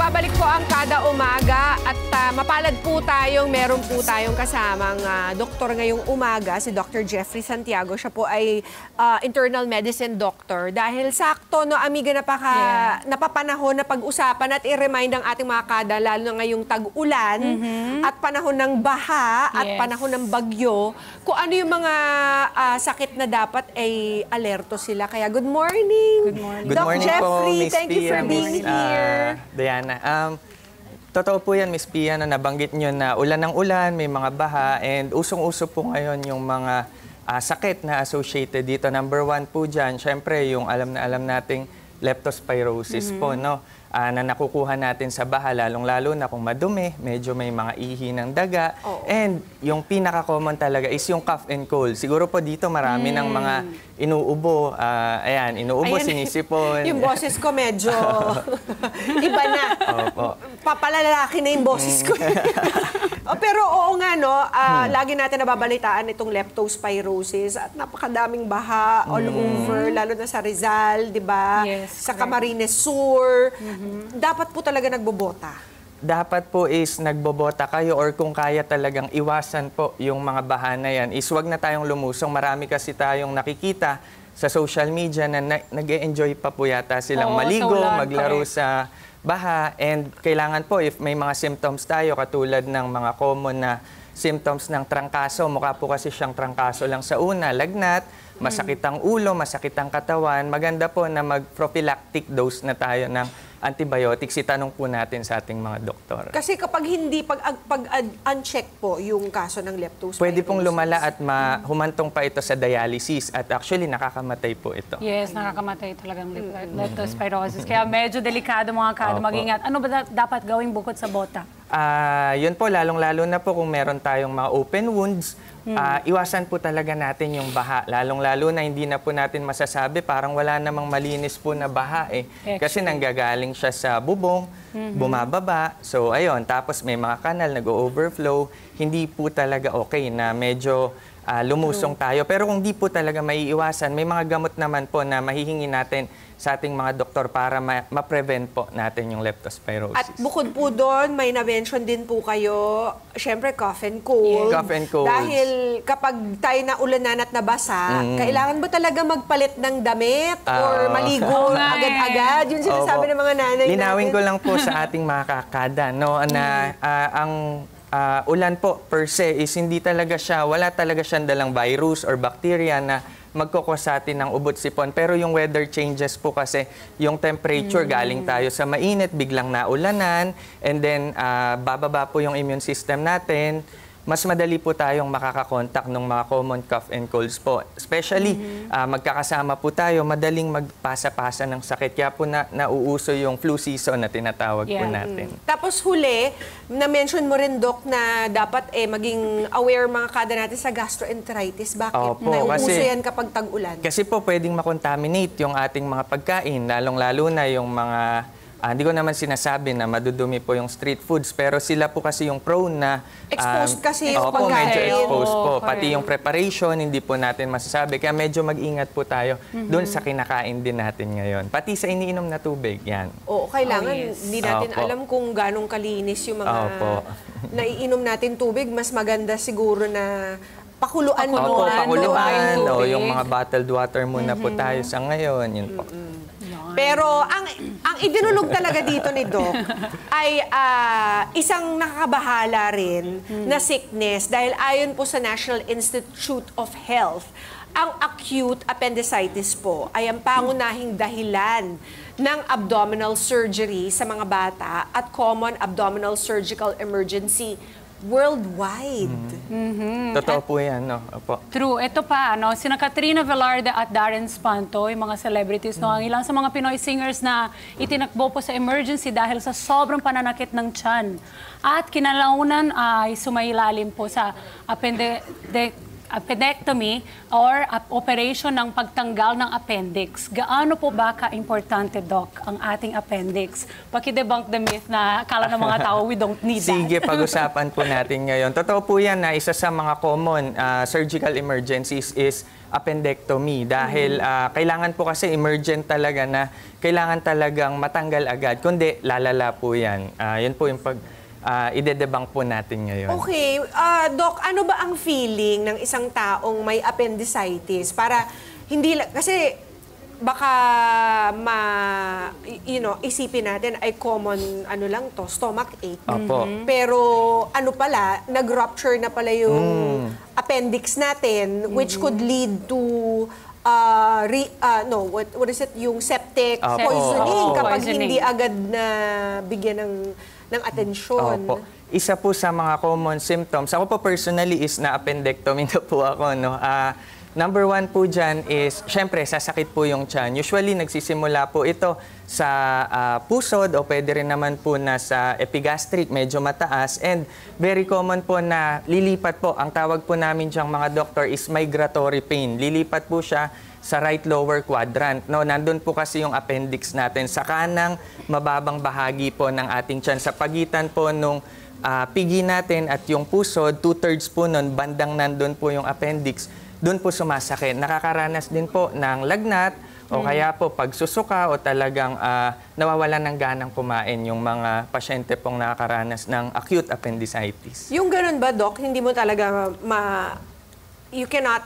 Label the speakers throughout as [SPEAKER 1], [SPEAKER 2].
[SPEAKER 1] Nagbabalik po ang Kada Umaga at mapalad po tayong meron po tayong kasamang doktor ngayong umaga, si Dr. Jeffrey Santiago. Siya po ay internal medicine doctor. Dahil sakto, no, amiga, napapanahon na pag-usapan at i-remind ang ating mga kada, lalo na ngayong tag-ulan at panahon ng baha at panahon ng bagyo, kung ano yung mga sakit na dapat ay alerto sila. Kaya good morning!
[SPEAKER 2] Good morning.
[SPEAKER 1] Doc Jeffrey,
[SPEAKER 2] po,
[SPEAKER 1] thank you for being here.
[SPEAKER 2] Diana, totoo po yan, Miss Pia, na nabanggit nyo na ulan ng ulan, may mga baha, and usong-uso po ngayon yung mga sakit na associated dito. Number one po dyan, syempre yung alam nating leptospirosis po, no? Na nakukuha natin sa baha, lalong-lalo na kung madumi, medyo may mga ihi ng daga. And yung pinaka-common talaga is yung cough and cold. Siguro po dito marami ng mga inuubo. Ayan, inuubo, sinisipon.
[SPEAKER 1] Yung boses ko medyo iba na.
[SPEAKER 2] Opo.
[SPEAKER 1] Papalalaki na yung boses ko. Pero oo nga, no, lagi natin nababalitaan itong leptospirosis at napakadaming baha all over, lalo na sa Rizal, di ba?
[SPEAKER 3] Yes,
[SPEAKER 1] sa Camarines Sur. Dapat po talaga nagbobota.
[SPEAKER 2] Dapat po is nagbobota kayo, or kung kaya talagang iwasan po yung mga baha na yan, is wag na tayong lumusong. Marami kasi tayong nakikita sa social media na nag-e-enjoy pa po yata silang maligo, maglaro sa baha. And kailangan po, if may mga symptoms tayo, katulad ng mga common na symptoms ng trangkaso, mukha po kasi siyang trangkaso lang sa una, lagnat, masakit ang ulo, masakit ang katawan, maganda po na mag-prophylactic dose na tayo ng antibiotics. Itanong po natin sa ating mga doktor.
[SPEAKER 1] Kasi kapag hindi, pag-uncheck po yung kaso ng leptospirosis,
[SPEAKER 2] pwede pong lumala at humantong pa ito sa dialysis, at actually nakakamatay po ito.
[SPEAKER 3] Yes, nakakamatay talagang leptospirosis. Kaya medyo delikado mga kada, mag-ingat. Ano ba dapat gawing bukod sa bota?
[SPEAKER 2] Yun po, lalong-lalo na po kung meron tayong mga open wounds, iwasan po talaga natin yung baha. Lalong-lalo na hindi na po natin masasabi, parang wala namang malinis po na baha eh. Kasi nanggagaling siya sa bubong, bumababa. So ayun, tapos may mga kanal, nag-overflow. Hindi po talaga okay na medyo lumusong tayo. Pero kung di po talaga maiiwasan, may mga gamot naman po na mahihingi natin sa ating mga doktor para ma-prevent po natin yung leptospirosis.
[SPEAKER 1] At bukod po doon, may na-mention din po kayo, syempre cough and cold.
[SPEAKER 2] Cough and cold.
[SPEAKER 1] Dahil kapag tayo na ulanan at nabasa, kailangan ba talaga magpalit ng damit or maligo agad-agad? Yun sinasabi ng mga nanay natin.
[SPEAKER 2] Linawin ko lang po sa ating mga kakada, no, na ang ulan po per se is hindi talaga siya, wala talaga siyang dalang virus or bacteria na magkukos sa atin ng ubot sipon. Pero yung weather changes po kasi, yung temperature, galing tayo sa mainit, biglang naulanan, and then bababa po yung immune system natin, mas madali po tayong makakakontak ng mga common cough and colds po. Especially, magkakasama po tayo, madaling magpasa-pasa ng sakit. Kaya po nauuso yung flu season na tinatawag po natin.
[SPEAKER 1] Tapos huli, na-mention mo rin, Doc, na dapat maging aware mga kada natin sa gastroenteritis. Bakit? Nauuso yan kapag tag-ulan.
[SPEAKER 2] Kasi po pwedeng makontaminate yung ating mga pagkain, lalong-lalo na yung mga hindi ko naman sinasabi na madudumi po yung street foods, pero sila po kasi yung prone na
[SPEAKER 1] exposed kasi yung pagkain.
[SPEAKER 2] Medyo exposed po. Pati yung preparation, hindi po natin masasabi. Kaya medyo mag-ingat po tayo doon sa kinakain din natin ngayon. Pati sa iniinom na tubig, yan.
[SPEAKER 1] Oo, kailangan hindi natin alam kung ganong kalinis yung mga naiinom natin tubig. Mas maganda siguro na pakuluan muna.
[SPEAKER 2] Pakuluan. Yung mga bottled water muna po tayo sa ngayon. Yun po.
[SPEAKER 1] Pero ang idinulog talaga dito ni Doc ay isang nakakabahala rin na sickness, dahil ayon po sa National Institute of Health, ang acute appendicitis po ay ang pangunahing dahilan ng abdominal surgery sa mga bata at common abdominal surgical emergency worldwide.
[SPEAKER 2] Totoo po yan, no? Opo.
[SPEAKER 3] True. Ito pa, no? Sina Katrina Velarde at Darren Espanto, yung mga celebrities, no? Ang ilang sa mga Pinoy singers na itinakbo po sa emergency dahil sa sobrang pananakit ng tiyan. At kinalaunan ay sumailalim po sa appendectomy or operation ng pagtanggal ng appendix. Gaano po ba ka-importante, Doc, ang ating appendix? Paki-debunk the myth na akala ng mga tao we don't need that.
[SPEAKER 2] Sige, pag-usapan po natin ngayon. Totoo po yan na isa sa mga common surgical emergencies is appendectomy dahil kailangan po kasi emergent talaga na kailangan talagang matanggal agad. Kundi lalala po yan. Yun po yung ide-debunk po natin ngayon.
[SPEAKER 1] Okay, Doc, ano ba ang feeling ng isang taong may appendicitis? Para hindi kasi baka isipin natin ay common lang to, stomach ache.
[SPEAKER 2] Opo.
[SPEAKER 1] Pero ano pala, nag-rupture na pala yung appendix natin, which could lead to what is it? Yung septic
[SPEAKER 2] Opo.
[SPEAKER 1] poisoning
[SPEAKER 2] Opo.
[SPEAKER 1] kapag
[SPEAKER 3] Poisoning.
[SPEAKER 1] hindi agad na bigyan ng atensyon.
[SPEAKER 2] Opo. Isa po sa mga common symptoms, ako po personally is na appendectomy na po ako. No? Number one po dyan is, syempre, sasakit po yung tiyan. Usually, nagsisimula po ito sa pusod o pwede rin naman po na sa epigastric, medyo mataas. And very common po na lilipat po. Ang tawag po namin diyang mga doctor is migratory pain. Lilipat po siya sa right lower quadrant. No, nandun po kasi yung appendix natin sa kanang mababang bahagi po ng ating tiyan. Sa pagitan po nung pigi natin at yung pusod, 2/3 po nun, bandang nandun po yung appendix. Doon po sumasakit. Nakakaranas din po ng lagnat o kaya po pagsusuka o talagang nawawalan ng ganang kumain yung mga pasyente pong nakakaranas ng acute appendicitis.
[SPEAKER 1] Yung ganun ba, Doc, hindi mo talaga you cannot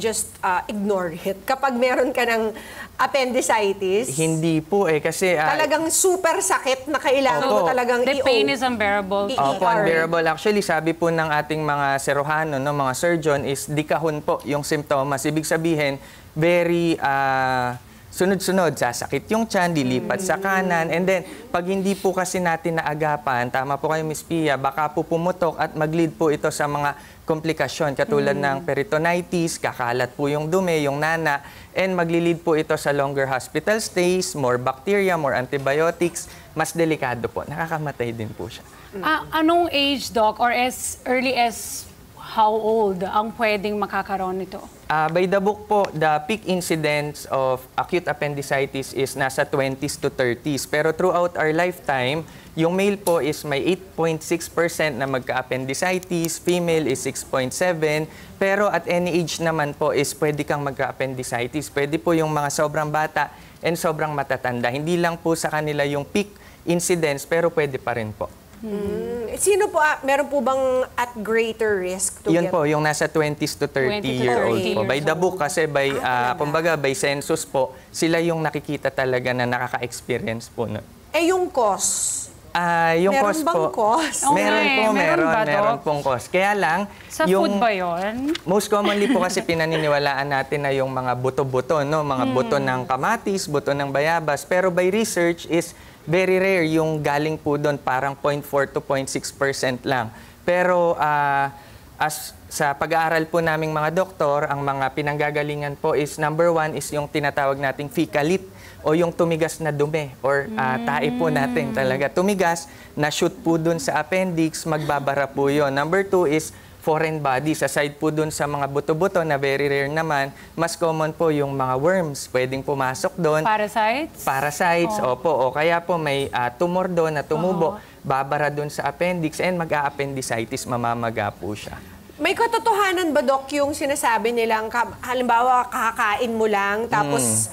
[SPEAKER 1] just ignore it kapag meron ka ng appendicitis?
[SPEAKER 2] Hindi po kasi
[SPEAKER 1] Talagang super sakit na kailangan mo
[SPEAKER 2] Opo.
[SPEAKER 1] talagang
[SPEAKER 3] The pain is unbearable.
[SPEAKER 2] Opo, unbearable. Actually, sabi po ng ating mga serohano, no, mga surgeon, is dikahon po yung simptomas. Ibig sabihin, very sunod-sunod, sasakit yung tiyan, lilipat sa kanan. And then, pag hindi po kasi natin naagapan, tama po kayo, Miss Pia, baka po pumutok at mag-lead po ito sa mga komplikasyon katulad ng peritonitis, kakalat po yung dumi, yung nana, and magli-lead po ito sa longer hospital stays, more bacteria, more antibiotics, mas delikado po. Nakakamatay din po siya.
[SPEAKER 3] Anong age, Doc, or as early as how old ang pwedeng makakaroon nito?
[SPEAKER 2] By the book po, the peak incidence of acute appendicitis is nasa 20s to 30s. Pero throughout our lifetime, yung male po is may 8.6% na magka-appendicitis, female is 6.7%, pero at any age naman po is pwede kang magka-appendicitis. Pwede po yung mga sobrang bata and sobrang matatanda. Hindi lang po sa kanila yung peak incidence, pero pwede pa rin po.
[SPEAKER 1] Sino po, meron po bang at greater risk to
[SPEAKER 2] Yun
[SPEAKER 1] get?
[SPEAKER 2] po, yung nasa 20s to
[SPEAKER 3] 20 to
[SPEAKER 2] 30-year-old
[SPEAKER 3] 30
[SPEAKER 2] po. By the
[SPEAKER 3] years
[SPEAKER 2] book kasi, by,
[SPEAKER 1] talaga?
[SPEAKER 2] kumbaga, by census po, sila yung nakikita talaga na nakaka-experience po nun.
[SPEAKER 1] Yung cause?
[SPEAKER 2] Yung
[SPEAKER 1] Meron
[SPEAKER 2] cause
[SPEAKER 1] bang
[SPEAKER 2] po,
[SPEAKER 1] cause?
[SPEAKER 3] Oo
[SPEAKER 2] meron
[SPEAKER 3] nga
[SPEAKER 2] po,
[SPEAKER 3] eh. Meron ba, Doc?
[SPEAKER 2] meron pong cause. Kaya lang,
[SPEAKER 3] Sa food ba yun?
[SPEAKER 2] most commonly po kasi pinaniniwalaan natin na yung mga buto-buto, no? Mga buto ng kamatis, buto ng bayabas. Pero by research is very rare yung galing po doon, parang 0.4 to 0.6% lang. Pero as sa pag-aaral po naming mga doktor, ang mga pinanggagalingan po is number one is yung tinatawag nating fecalit o yung tumigas na dumi or tae po natin talaga. Tumigas, na-shoot po doon sa appendix, magbabara po yun. Number two is foreign bodies. Aside po dun sa mga buto-buto na very rare naman, mas common po yung mga worms. Pwedeng pumasok doon.
[SPEAKER 3] Parasites?
[SPEAKER 2] Parasites, opo. O kaya po may tumor doon na tumubo, babara doon sa appendix and mag-a-appendicitis, mamamaga po siya.
[SPEAKER 1] May katotohanan ba, Doc, yung sinasabi nilang, halimbawa, kakakain mo lang, tapos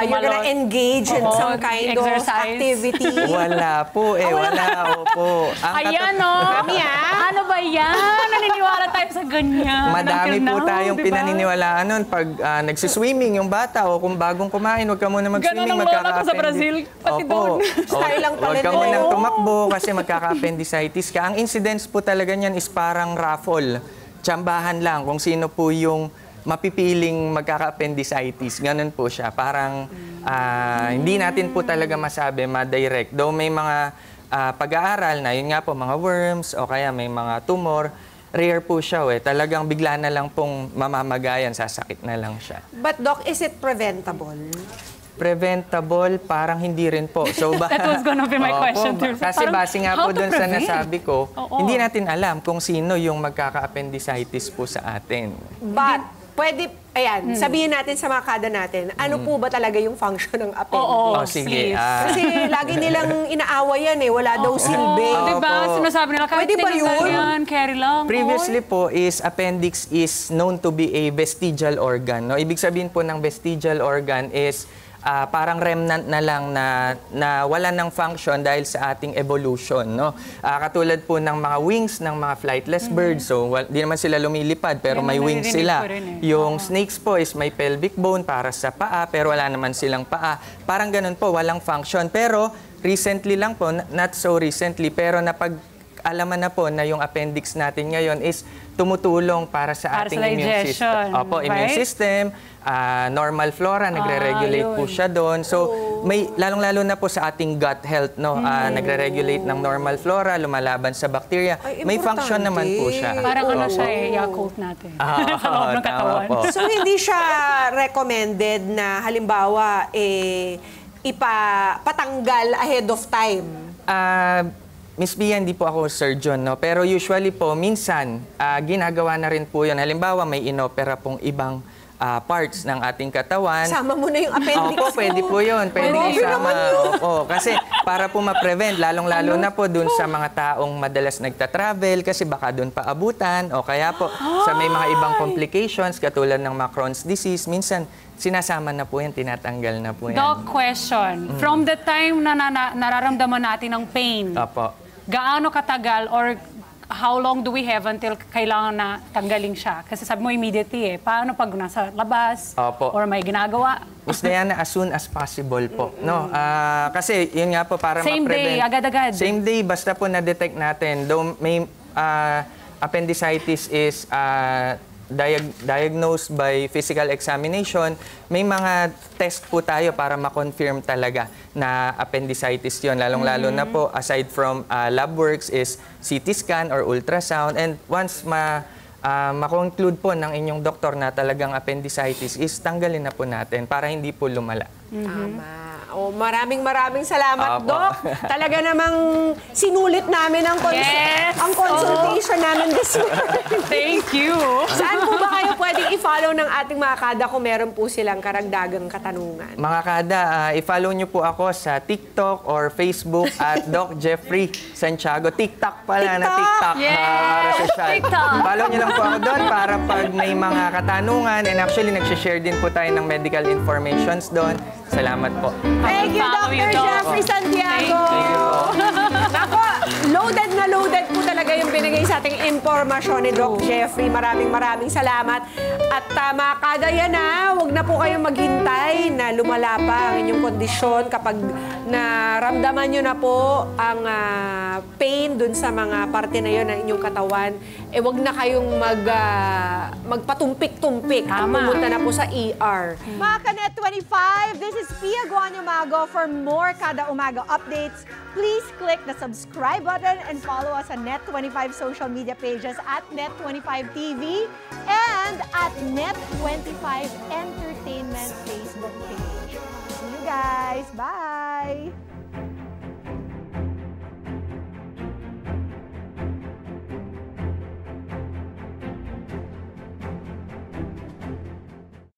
[SPEAKER 1] you're gonna engage in some kind
[SPEAKER 3] exercise.
[SPEAKER 1] of activity?
[SPEAKER 2] Wala po wala. Opo.
[SPEAKER 3] Ayan, no? Ano ba yan? Naniniwala tayo sa ganyan.
[SPEAKER 2] Madami
[SPEAKER 3] Until
[SPEAKER 2] po
[SPEAKER 3] now,
[SPEAKER 2] tayong
[SPEAKER 3] diba?
[SPEAKER 2] pinaniniwalaan nun. Pag nagsiswimming yung bata o kung bagong kumain, huwag ka muna mag-swimming,
[SPEAKER 3] Ganun ang lola ko sa Brazil, pati doon.
[SPEAKER 1] Style lang pala
[SPEAKER 2] Huwag ka
[SPEAKER 1] nila.
[SPEAKER 2] munang tumakbo kasi magkaka-appendicitis ka. Ang incidence po talaga niyan is parang raffle. Tsambahan lang kung sino po yung mapipiling magkaka-appendicitis. Ganun po siya. Parang hindi natin po talaga masabi, ma-direct. Though may mga pag-aaral na, yun nga po, mga worms o kaya may mga tumor, rare po siya. Talagang bigla na lang pong mamamagayan, sasakit na lang siya.
[SPEAKER 1] But, Doc, is it preventable?
[SPEAKER 2] Preventable, parang hindi rin po. So,
[SPEAKER 3] That was gonna be my question too. So,
[SPEAKER 2] Kasi
[SPEAKER 3] parang,
[SPEAKER 2] base nga
[SPEAKER 3] how
[SPEAKER 2] po
[SPEAKER 3] to
[SPEAKER 2] dun sa
[SPEAKER 3] prevent?
[SPEAKER 2] nasabi ko,
[SPEAKER 3] Oo.
[SPEAKER 2] hindi natin alam kung sino yung magkaka-appendicitis po sa atin.
[SPEAKER 1] But, pwede, ayan, sabihin natin sa mga kada natin, ano po ba talaga yung function ng appendix?
[SPEAKER 3] Oo,
[SPEAKER 2] Oh, sige.
[SPEAKER 3] please.
[SPEAKER 1] Kasi lagi nilang inaaway yan wala daw silbi.
[SPEAKER 3] Diba?
[SPEAKER 2] Opo.
[SPEAKER 3] Sinasabi nila, kahit
[SPEAKER 1] Pwede ba
[SPEAKER 3] tinanggal
[SPEAKER 1] yun?
[SPEAKER 3] yan, carry lang.
[SPEAKER 2] Previously po is appendix is known to be a vestigial organ. No? Ibig sabihin po ng vestigial organ is parang remnant na lang na wala ng function dahil sa ating evolution. No? Katulad po ng mga wings ng mga flightless birds. So, di naman sila lumilipad pero
[SPEAKER 3] Yan
[SPEAKER 2] may
[SPEAKER 3] ang
[SPEAKER 2] wings
[SPEAKER 3] naririnig
[SPEAKER 2] sila.
[SPEAKER 3] ko rin eh.
[SPEAKER 2] Yung snakes po is may pelvic bone para sa paa pero wala naman silang paa. Parang ganun po, walang function. Pero recently lang po, not so recently, pero alaman na po na yung appendix natin ngayon is tumutulong para sa
[SPEAKER 3] Para
[SPEAKER 2] ating
[SPEAKER 3] sa
[SPEAKER 2] immune system.
[SPEAKER 3] digestion,
[SPEAKER 2] Opo, immune
[SPEAKER 3] right?
[SPEAKER 2] system, normal flora, nagre-regulate po
[SPEAKER 3] yun.
[SPEAKER 2] siya doon. So, may lalong-lalo na po sa ating gut health, no? Nagre-regulate ng normal flora, lumalaban sa bacteria.
[SPEAKER 1] Ay,
[SPEAKER 2] May function naman po siya.
[SPEAKER 3] Parang ano
[SPEAKER 2] Opo.
[SPEAKER 3] siya Yakult natin.
[SPEAKER 2] Ah,
[SPEAKER 3] sa loob ng
[SPEAKER 2] tama
[SPEAKER 3] katawan.
[SPEAKER 2] po.
[SPEAKER 1] So, hindi siya recommended na halimbawa, patanggal ahead of time.
[SPEAKER 2] Miss Bia, hindi po ako surgeon, no? Pero usually po, minsan, ginagawa na rin po yun. Halimbawa, may inopera pong ibang parts ng ating katawan.
[SPEAKER 1] Sama mo na yung appendix
[SPEAKER 2] Opo, pwede po yun. Pwede
[SPEAKER 1] Grabe
[SPEAKER 2] isama.
[SPEAKER 1] naman yun.
[SPEAKER 2] Opo, kasi para po ma-prevent, lalong-lalo na po dun sa mga taong madalas nagta-travel kasi baka dun paabutan o kaya po sa may mga ibang complications katulad ng mga Crohn's disease, minsan sinasama na po yan, tinatanggal na po yan.
[SPEAKER 3] Doc, question. From the time na nararamdaman natin ng pain,
[SPEAKER 2] Opo.
[SPEAKER 3] gaano katagal or how long do we have until kailangan na tanggalin siya? Kasi sabi mo immediately Paano pag nasa labas?
[SPEAKER 2] Opo.
[SPEAKER 3] Or may ginagawa?
[SPEAKER 2] Miss Diana, as soon as possible po. No? Kasi yun nga po, para
[SPEAKER 3] Same
[SPEAKER 2] ma-prevent.
[SPEAKER 3] day, agad-agad.
[SPEAKER 2] Same day, basta po na-detect natin. Though may appendicitis is diagnosed by physical examination, may mga test po tayo para ma-confirm talaga na appendicitis yun. Lalong-lalo na po, aside from lab works, is CT scan or ultrasound. And once ma-conclude po ng inyong doktor na talagang appendicitis, is tanggalin na po natin para hindi po lumala.
[SPEAKER 1] Tama. Maraming salamat,
[SPEAKER 2] Opo.
[SPEAKER 1] Doc. Talaga namang sinulit namin ang,
[SPEAKER 3] Yes.
[SPEAKER 1] ang consultation namin this morning.
[SPEAKER 3] Thank you.
[SPEAKER 1] Saan po ba kayo pwedeng i-follow ng ating mga kada kung meron po silang karagdagang katanungan?
[SPEAKER 2] Mga kada, i-follow nyo po ako sa TikTok or Facebook at Doc Jeffrey Santiago. TikTok pala na TikTok. Para sa chat.
[SPEAKER 3] TikTok.
[SPEAKER 2] Follow nyo lang po ako doon para pag may mga katanungan. And actually, nag-share din po tayo ng medical informations doon. Salamat po.
[SPEAKER 1] Thank you,
[SPEAKER 3] Follow you,
[SPEAKER 1] Dr.
[SPEAKER 3] Doc.
[SPEAKER 1] Jeffrey Santiago.
[SPEAKER 3] Thank you.
[SPEAKER 1] Nako, loaded na loaded po talaga yung binigay sa ating impormasyon ni Doc Jeffrey. Maraming salamat. At mga kada yan huwag na po kayong maghintay na lumala pa ang inyong kondisyon kapag naramdaman nyo na po ang pain dun sa mga parte na yun ng inyong katawan. Huwag na kayong magpatumpik-tumpik.
[SPEAKER 3] Tama.
[SPEAKER 1] Pumunta na po sa ER.
[SPEAKER 4] Mga Kanet 25, this is Pia Guanyo Mago. For more Kada Umaga updates, please click the subscribe button and follow us on Net25 social media pages at Net25 TV and at Net25 Entertainment Facebook page. See you guys. Bye!